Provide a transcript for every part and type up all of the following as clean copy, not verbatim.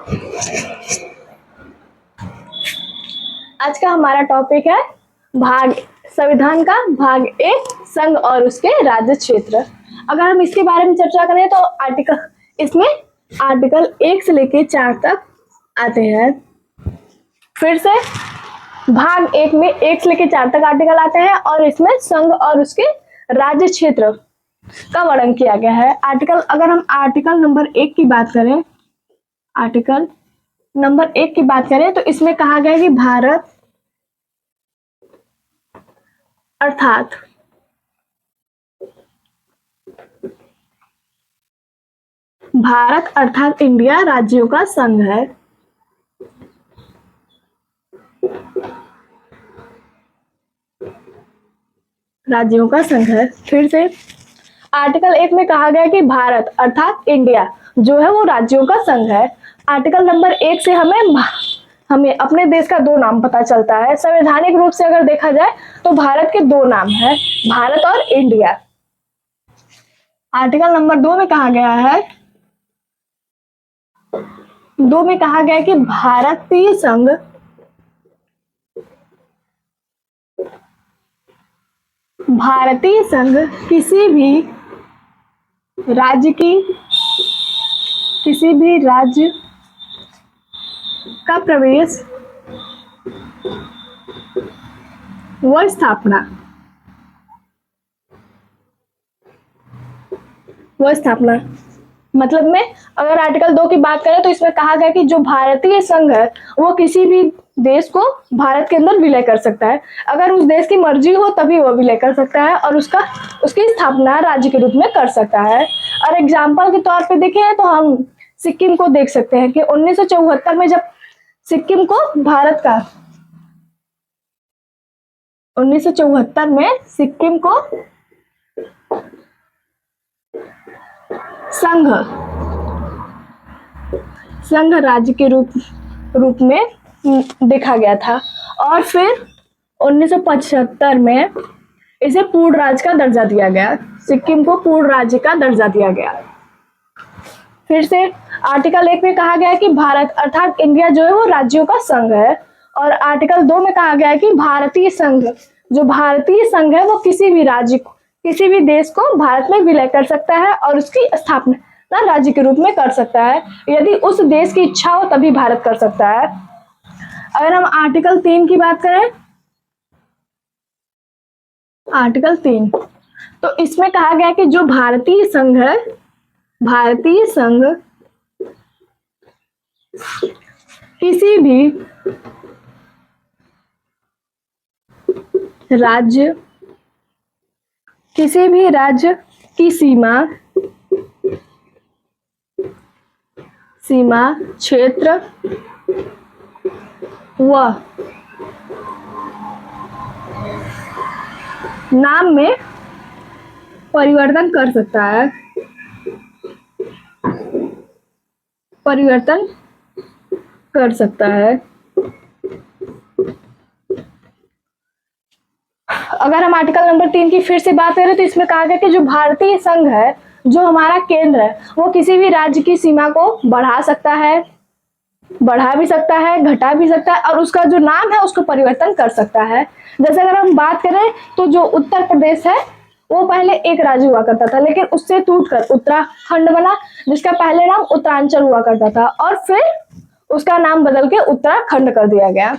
आज का हमारा टॉपिक है संविधान का भाग एक, संघ और उसके राज्य क्षेत्र। अगर हम इसके बारे में चर्चा करें तो इसमें आर्टिकल 1 से लेके 4 तक आते हैं। फिर से भाग 1 में 1 से लेके 4 तक आर्टिकल आते हैं और इसमें संघ और उसके राज्य क्षेत्र का वर्णन किया गया है। अगर हम आर्टिकल नंबर 1 की बात करें, तो इसमें कहा गया है कि भारत अर्थात इंडिया राज्यों का संघ है। फिर से आर्टिकल 1 में कहा गया कि भारत अर्थात इंडिया जो है वो राज्यों का संघ है। आर्टिकल नंबर 1 से हमें अपने देश का 2 नाम पता चलता है। संवैधानिक रूप से अगर देखा जाए तो भारत के 2 नाम है, भारत और इंडिया। आर्टिकल नंबर 2 में कहा गया है कि भारतीय संघ किसी भी राज्य का प्रवेश व स्थापना मतलब में अगर आर्टिकल 2 की बात करें तो इसमें कहा गया कि जो भारतीय संघ है वो किसी भी देश को भारत के अंदर विलय कर सकता है। अगर उस देश की मर्जी हो तभी वो विलय कर सकता है और उसकी स्थापना राज्य के रूप में कर सकता है। और एग्जाम्पल के तौर पे देखें तो हम सिक्किम को देख सकते हैं कि 1974 में जब सिक्किम को भारत का 1974 में सिक्किम को संघ राज्य के रूप में देखा गया था और फिर 1975 में इसे पूर्ण राज्य का दर्जा दिया गया। सिक्किम को पूर्ण राज्य का दर्जा दिया गया। फिर से आर्टिकल 1 में कहा गया है कि भारत अर्थात इंडिया जो है वो राज्यों का संघ है और आर्टिकल 2 में कहा गया है कि भारतीय संघ है वो किसी भी देश को भारत में विलय कर सकता है और उसकी स्थापना राज्य के रूप में कर सकता है। यदि उस देश की इच्छा हो तभी भारत कर सकता है। अगर हम आर्टिकल 3 की बात करें, आर्टिकल 3 तो इसमें कहा गया है कि जो भारतीय संघ किसी भी राज्य की सीमा क्षेत्र व नाम में परिवर्तन कर सकता है। अगर हम आर्टिकल नंबर 3 की फिर से बात करें तो इसमें कहा गया कि जो भारतीय संघ है, जो हमारा केंद्र है, वो किसी भी राज्य की सीमा को बढ़ा भी सकता है, घटा भी सकता है और उसका जो नाम है उसको परिवर्तन कर सकता है। जैसे अगर हम बात करें तो जो उत्तर प्रदेश है वो पहले एक राज्य हुआ करता था, लेकिन उससे टूटकर उत्तराखंड बना, जिसका पहले नाम उत्तरांचल हुआ करता था और फिर उसका नाम बदल के उत्तराखंड कर दिया गया।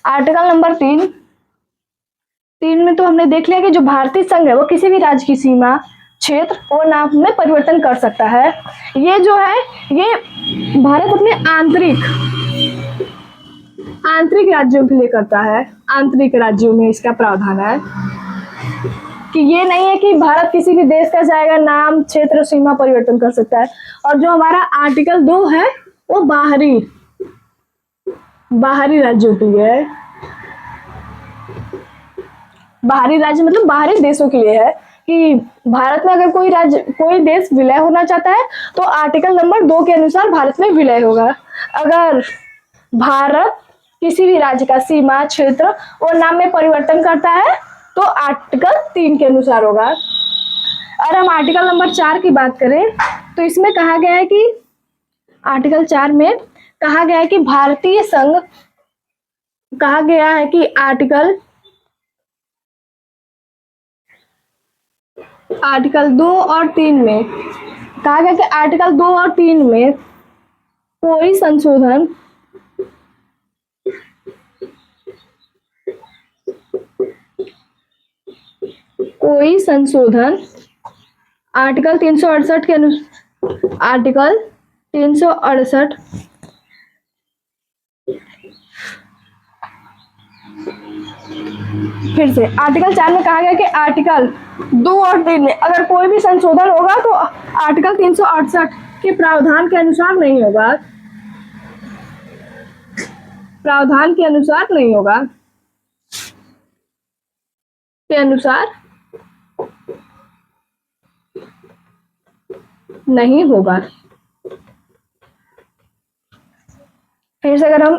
आर्टिकल नंबर 3 में तो हमने देख लिया कि जो भारतीय संघ है वो किसी भी राज्य की सीमा क्षेत्र और नाम में परिवर्तन कर सकता है। ये जो है ये भारत अपने आंतरिक राज्यों के लिए करता है। आंतरिक राज्यों में इसका प्रावधान है कि ये नहीं है कि भारत किसी भी देश का जाएगा नाम क्षेत्र सीमा परिवर्तन कर सकता है। और जो हमारा आर्टिकल 2 है वो बाहरी राज्यों के लिए है। बाहरी राज्य मतलब बाहरी देशों के लिए है कि भारत में अगर कोई देश विलय होना चाहता है तो आर्टिकल नंबर 2 के अनुसार भारत में विलय होगा। अगर भारत किसी भी राज्य का सीमा क्षेत्र और नाम में परिवर्तन करता है तो आर्टिकल 3 के अनुसार होगा। और हम आर्टिकल नंबर 4 की बात करें तो इसमें कहा गया है कि आर्टिकल 4 में कहा गया है कि भारतीय संघ, कहा गया है कि आर्टिकल 2 और 3 में कहा गया कि आर्टिकल 2 और 3 में कोई संशोधन आर्टिकल 368 के अनुसार, आर्टिकल 368 फिर से आर्टिकल 4 में कहा गया कि आर्टिकल 2 और 3 में अगर कोई भी संशोधन होगा तो आर्टिकल 368 के प्रावधान के अनुसार नहीं होगा, प्रावधान के अनुसार नहीं होगा, के अनुसार नहीं होगा। फिर से अगर हम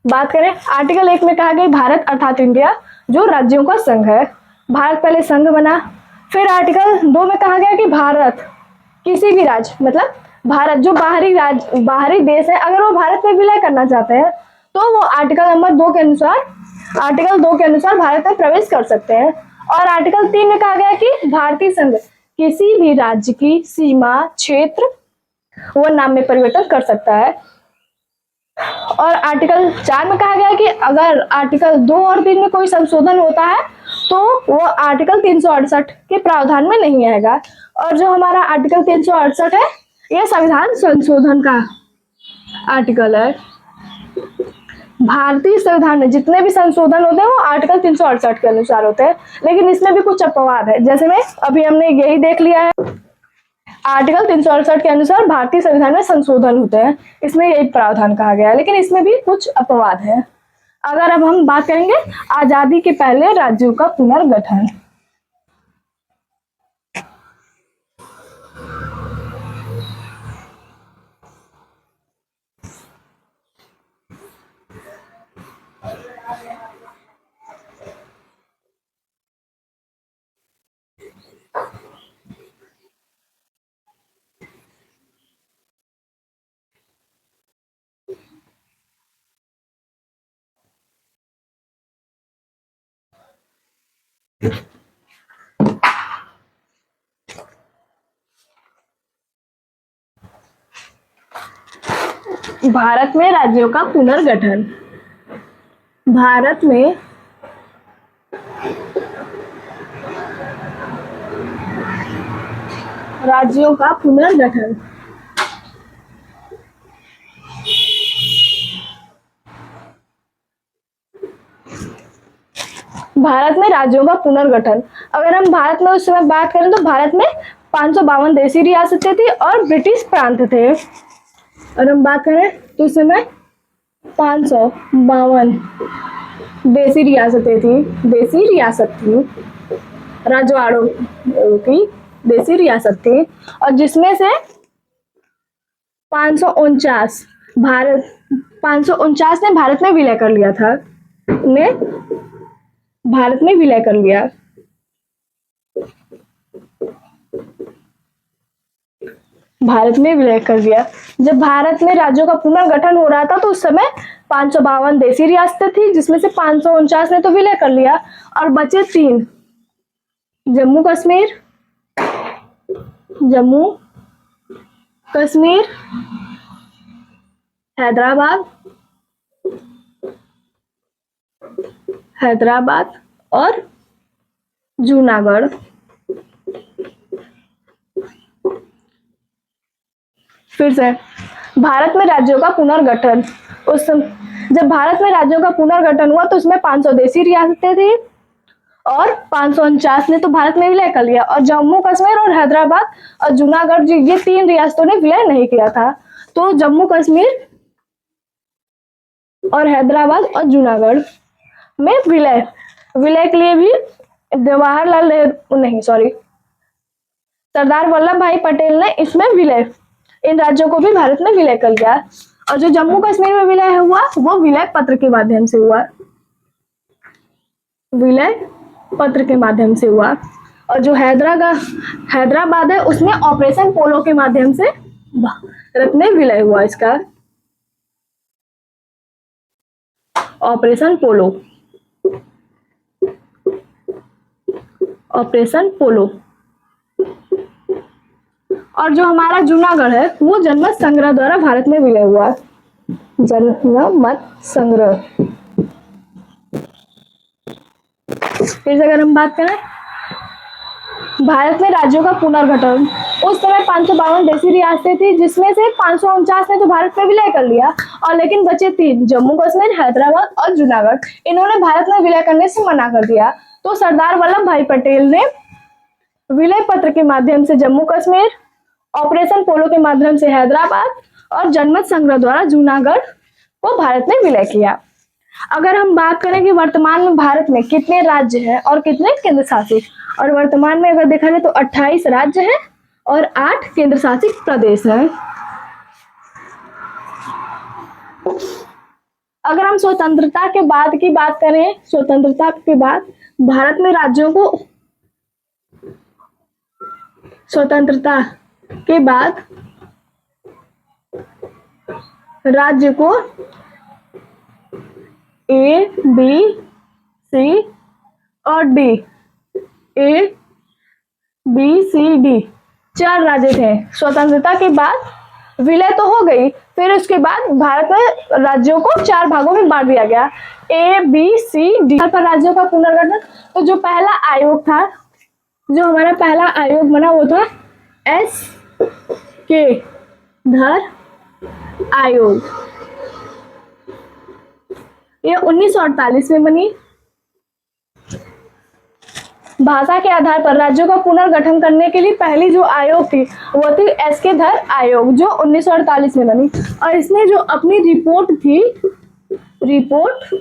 बात करें, आर्टिकल 1 में कहा गया भारत अर्थात इंडिया जो राज्यों का संघ है, भारत पहले संघ बना। फिर आर्टिकल 2 में कहा गया कि भारत किसी भी राज्य, मतलब भारत जो बाहरी देश है, अगर वो भारत में विलय करना चाहते हैं तो वो आर्टिकल नंबर 2 के अनुसार भारत में प्रवेश कर सकते हैं। और आर्टिकल 3 में कहा गया कि भारतीय संघ किसी भी राज्य की सीमा, क्षेत्र व नाम में परिवर्तन कर सकता है। और आर्टिकल 4 में कहा गया कि अगर आर्टिकल 2 और 3 में कोई संशोधन होता है तो वो आर्टिकल 368 के प्रावधान में नहीं आएगा। और जो हमारा आर्टिकल 368 है यह संविधान संशोधन का आर्टिकल है। भारतीय संविधान में जितने भी संशोधन होते हैं वो आर्टिकल 368 के अनुसार होते हैं, लेकिन इसमें भी कुछ अपवाद है। जैसे में अभी हमने यही देख लिया है, आर्टिकल 368 के अनुसार भारतीय संविधान में संशोधन होते हैं, इसमें यही प्रावधान कहा गया है, लेकिन इसमें भी कुछ अपवाद है। अगर अब हम बात करेंगे आजादी के पहले राज्यों का पुनर्गठन। भारत में राज्यों का पुनर्गठन। भारत में राज्यों का पुनर्गठन। भारत में राज्यों का पुनर्गठन, अगर हम भारत में उस समय बात करें तो भारत में 552 देशी रियासतें थी और ब्रिटिश प्रांत थे। और हम बात करें तो उस समय 552 देशी रियासत थी, रजवाड़ों की देशी रियासत थी, और जिसमें से 549 ने भारत में विलय कर लिया था, भारत में विलय कर लिया। जब भारत में राज्यों का पुनर्गठन हो रहा था तो उस समय 552 देशी रियासतें थी, जिसमें से 549 ने तो विलय कर लिया और बचे 3, जम्मू कश्मीर, हैदराबाद और जूनागढ़। फिर से भारत में राज्यों का पुनर्गठन, जब भारत में राज्यों का पुनर्गठन हुआ तो उसमें 500 देशी रियासतें थी और 549 ने तो भारत में विलय कर लिया, और जम्मू कश्मीर और हैदराबाद और जूनागढ़ जी ये 3 रियासतों ने विलय नहीं किया था। तो जम्मू कश्मीर और हैदराबाद और जूनागढ़ में विलय के लिए भी सरदार वल्लभ भाई पटेल ने इसमें इन राज्यों को भी भारत में विलय कर लिया। और जो जम्मू कश्मीर में विलय हुआ वो विलय पत्र के माध्यम से हुआ, और जो हैदराबाद है उसमें ऑपरेशन पोलो के माध्यम से भारत में विलय हुआ इसका? ऑपरेशन पोलो। ऑपरेशन पोलो। और जो हमारा जूनागढ़ है वो जनमत संग्रह द्वारा भारत में विलय हुआ। जनमत संग्रह। फिर से अगर हम बात करें भारत में राज्यों का पुनर्गठन, उस समय 552 देशी रियासतें थी जिसमें से 549 ने तो भारत में विलय कर लिया, और लेकिन बचे 3 जम्मू कश्मीर, हैदराबाद और जूनागढ़, इन्होंने भारत में विलय करने से मना कर दिया। तो सरदार वल्लभ भाई पटेल ने विलय पत्र के माध्यम से जम्मू कश्मीर, ऑपरेशन पोलो के माध्यम से हैदराबाद और जनमत संग्रह द्वारा जूनागढ़ को भारत में विलय किया। अगर हम बात करें कि वर्तमान में भारत में कितने राज्य हैं और कितने केंद्र शासित, और वर्तमान में अगर देखा जाए तो 28 राज्य हैं और 8 केंद्र शासित प्रदेश हैं। अगर हम स्वतंत्रता के बाद की बात करें, स्वतंत्रता के बाद भारत में राज्यों को, स्वतंत्रता के बाद राज्य को ए, बी, सी और डी, ए, बी, सी, डी 4 राज्य थे। स्वतंत्रता के बाद विलय तो हो गई, फिर उसके बाद भारत में राज्यों को 4 भागों में बांट दिया गया, ए, बी, सी, डी। पर राज्यों का पुनर्गठन, तो जो पहला आयोग था, जो हमारा पहला आयोग बना वो था एस के धर आयोग। ये 1948 में बनी। भाषा के आधार पर राज्यों का पुनर्गठन करने के लिए पहली जो आयोग थी वो थी एस के धर आयोग, जो 1948 में बनी। और इसने जो अपनी रिपोर्ट थी, रिपोर्ट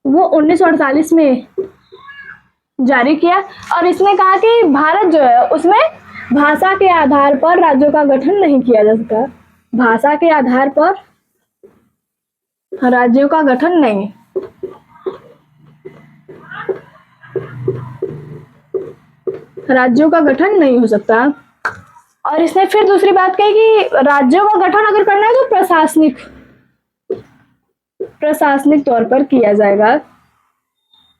वो 1948 में जारी किया, और इसने कहा कि भारत जो है उसमें भाषा के आधार पर राज्यों का गठन नहीं किया जा सकता। भाषा के आधार पर राज्यों का गठन नहीं। राज्यों का गठन नहीं हो सकता। और इसने फिर दूसरी बात कही कि राज्यों का गठन अगर करना है तो प्रशासनिक तौर पर किया जाएगा।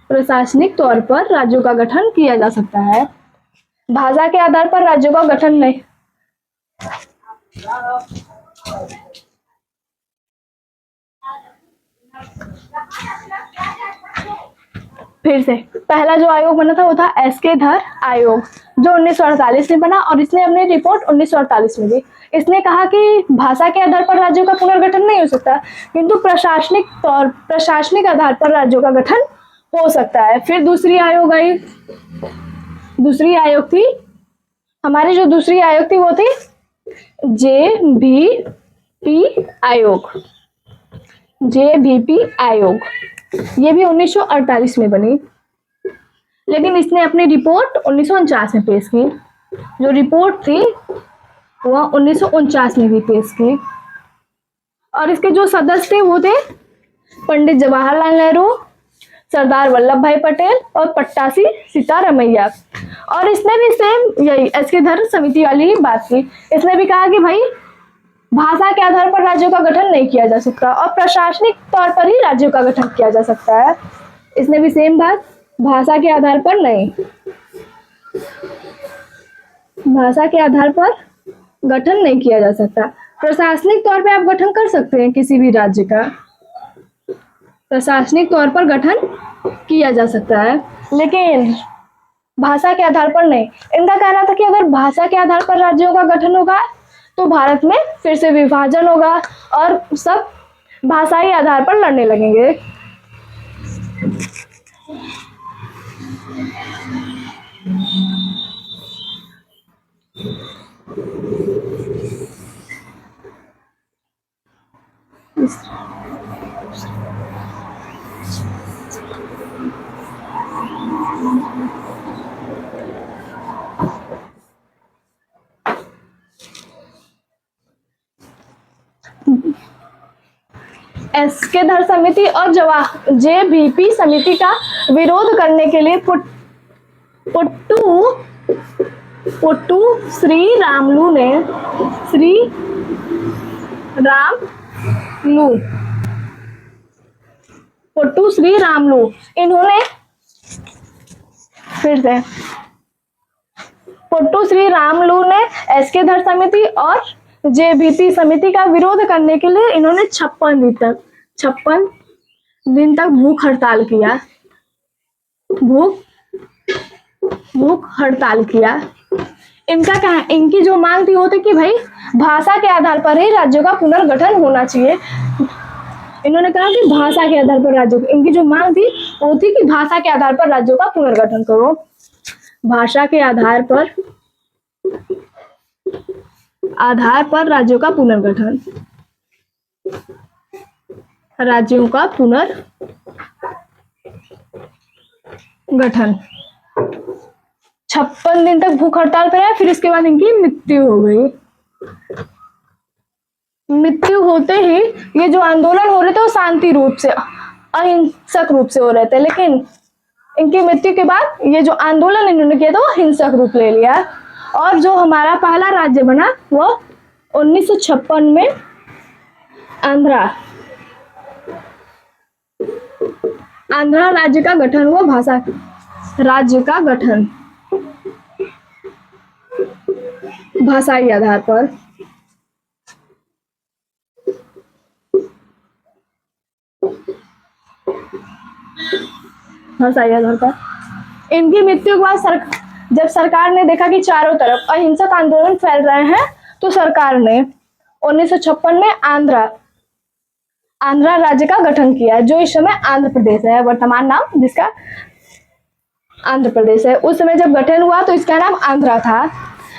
प्रशासनिक तौर पर राज्यों का गठन किया जा सकता है, भाषा के आधार पर राज्यों का गठन नहीं। फिर से पहला जो आयोग बना था वो था एस के धर आयोग, जो 1948 में बना, और इसने अपनी रिपोर्ट 1948 में दी। इसने कहा कि भाषा के आधार पर राज्यों का पुनर्गठन नहीं हो सकता, किंतु प्रशासनिक आधार पर राज्यों का गठन हो सकता है। फिर दूसरी आयोग आई, दूसरी आयोग थी हमारी, जो दूसरी आयोग थी वो थी JVP आयोग। JVP आयोग ये भी 1948 में बनी, लेकिन इसने अपनी रिपोर्ट 1949 में पेश की। जो रिपोर्ट थी वह 1949 में भी पेश की। और इसके जो सदस्य थे वो थे पंडित जवाहरलाल नेहरू, सरदार वल्लभ भाई पटेल और पट्टासी सीतारमैया। और इसने भी सेम यही एस के धर समिति वाली ही बात की। इसने भी कहा कि भाई भाषा के आधार पर राज्यों का गठन नहीं किया जा सकता और प्रशासनिक तौर पर ही राज्यों का गठन किया जा सकता है। इसने भी सेम बात, भाषा के आधार पर नहीं, भाषा के आधार पर गठन नहीं किया जा सकता। प्रशासनिक तौर पे आप गठन कर सकते हैं किसी भी राज्य का, प्रशासनिक तौर पर गठन किया जा सकता है, लेकिन भाषा के आधार पर नहीं। इनका कहना था कि अगर भाषा के आधार पर राज्यों का गठन होगा तो भारत में फिर से विभाजन होगा और सब भाषाई आधार पर लड़ने लगेंगे। एस के धर समिति और JVP समिति का विरोध करने के लिए पुट्टू श्री रामलू, पोट्टू श्री रामलू, इन्होंने फिर से पोट्टू श्री रामलू ने एसके धर समिति और जेबीटी समिति का विरोध करने के लिए इन्होंने 56 दिन तक भूख हड़ताल किया, भूख हड़ताल किया। इनकी जो मांग थी वो थी कि भाई भाषा के आधार पर ही राज्यों का पुनर्गठन होना चाहिए। इन्होंने कहा कि भाषा के आधार पर राज्यों, इनकी जो मांग थी वो थी कि भाषा के आधार पर राज्यों का पुनर्गठन करो। भाषा के आधार पर राज्यों का पुनर्गठन, राज्यों का पुनर्गठन। 56 दिन तक भूख हड़ताल पर है, फिर इसके बाद इनकी मृत्यु हो गई। मृत्यु होते ही ये जो आंदोलन हो रहे थे वो शांति रूप से, अहिंसक रूप से हो रहे थे, लेकिन इनकी मृत्यु के बाद ये जो आंदोलन इन्होंने किया था वो हिंसक रूप ले लिया और जो हमारा पहला राज्य बना वो 1956 में आंध्रा राज्य का गठन हुआ। भाषा राज्य का गठन भाषाई आधार पर। भाषाई आधार पर इनकी मृत्यु के बाद जब सरकार ने देखा कि चारों तरफ अहिंसक आंदोलन फैल रहे हैं तो सरकार ने 1956 में आंध्रा राज्य का गठन किया, जो इस समय आंध्र प्रदेश है, वर्तमान नाम जिसका आंध्र प्रदेश है। उस समय जब गठन हुआ तो इसका नाम आंध्रा था।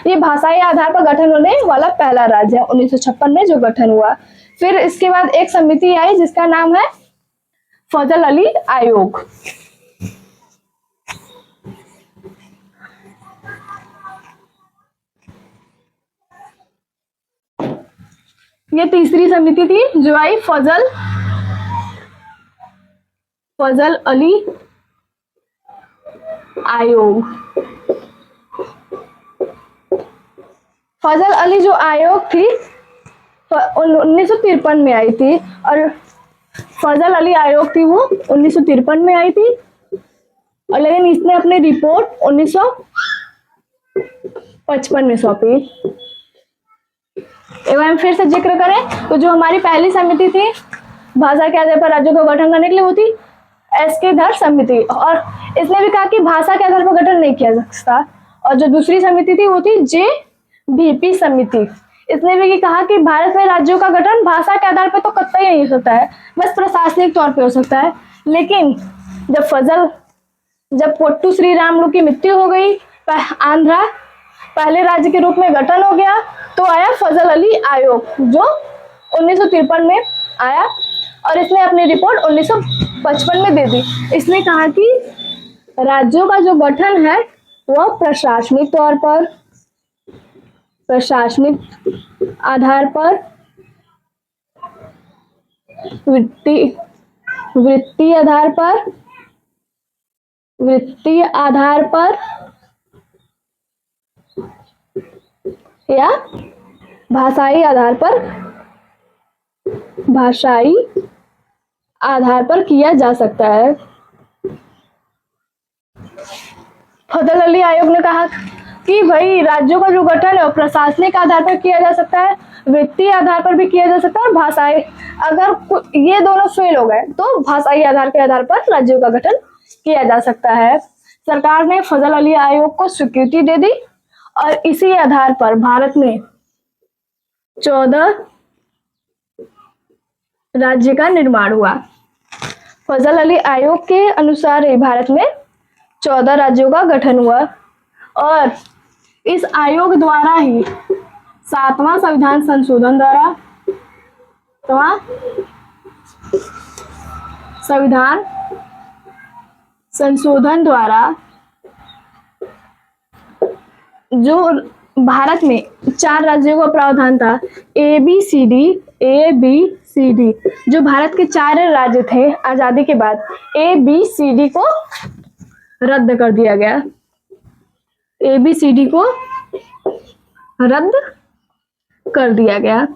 ये भाषाई आधार पर गठन होने वाला पहला राज्य है 1956 में जो गठन हुआ। फिर इसके बाद एक समिति आई जिसका नाम है फजल अली आयोग। ये तीसरी समिति थी जो आई फजल अली आयोग। फजल अली जो आयोग थी 1953 में आई थी और फजल अली आयोग थी वो 1953 में आई थी और लेकिन इसने अपनी रिपोर्ट 1955 में सौंपी। एवं फिर से जिक्र करें तो जो हमारी पहली समिति थी भाषा के आधार पर राज्यों का गठन करने के लिए वो थी एसके धर समिति और इसने भी कहा कि भाषा के आधार पर गठन नहीं किया जा सकता। और जो दूसरी समिति थी वो थी जेबीटी समिति। इसने भी कहा कि भारत में राज्यों का गठन भाषा के आधार पर तो कतई नहीं हो सकता है, बस प्रशासनिक तौर पे हो सकता है। लेकिन जब पोट्टू श्री रामलू की मृत्यु हो गई, आंध्रा पहले राज्य के रूप में गठन हो गया, तो आया फजल अली आयोग जो 1953 में आया और इसने अपनी रिपोर्ट 1955 में दे दी। इसने कहा कि राज्यों का जो गठन है वह प्रशासनिक तौर पर, प्रशासनिक आधार पर, वित्तीय आधार पर या भाषाई आधार पर किया जा सकता है। फजल अली आयोग ने कहा कि भाई राज्यों का जो गठन है प्रशासनिक आधार पर किया जा सकता है, वित्तीय आधार पर भी किया जा सकता है और भाषाई, अगर ये दोनों फेल हो गए तो भाषाई आधार के आधार पर राज्यों का गठन किया जा सकता है। सरकार ने फजल अली आयोग को स्वीकृति दे दी और इसी आधार पर भारत में 14 राज्य का निर्माण हुआ। फजल अली आयोग के अनुसार ही भारत में 14 राज्यों का गठन हुआ और इस आयोग द्वारा ही 7वां संविधान संशोधन द्वारा संविधान संशोधन द्वारा जो भारत में 4 राज्यों का प्रावधान था ए बी सी डी, जो भारत के 4 राज्य थे आजादी के बाद, ए बी सी डी को रद्द कर दिया गया। ए बी सी डी को रद्द कर दिया गया।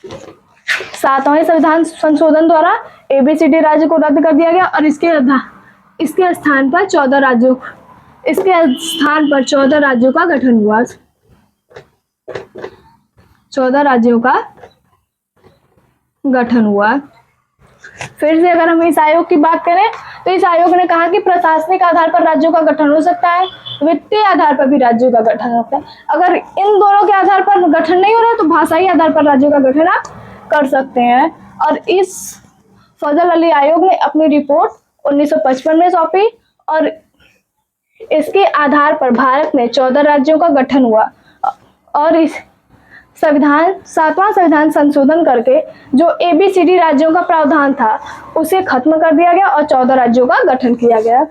सातवें संविधान संशोधन द्वारा ABCD राज्य को रद्द कर दिया गया और इसके स्थान पर 14 राज्यों का गठन हुआ। 14 राज्यों का गठन हुआ। फिर से अगर हम इस आयोग की बात करें तो इस आयोग ने कहा कि प्रशासनिक आधार पर राज्यों का गठन हो सकता है, वित्तीय आधार पर भी राज्यों का गठन होता है। अगर इन दोनों के आधार पर गठन नहीं हो रहा है तो भाषाई आधार पर राज्यों का गठन आप कर सकते हैं। और इस फजल अली आयोग ने अपनी रिपोर्ट 1955 में सौंपी और इसके आधार पर भारत में 14 राज्यों का गठन हुआ और इस सातवां संविधान संशोधन करके जो ABCD राज्यों का प्रावधान था उसे खत्म कर दिया गया और 14 राज्यों का गठन किया गया।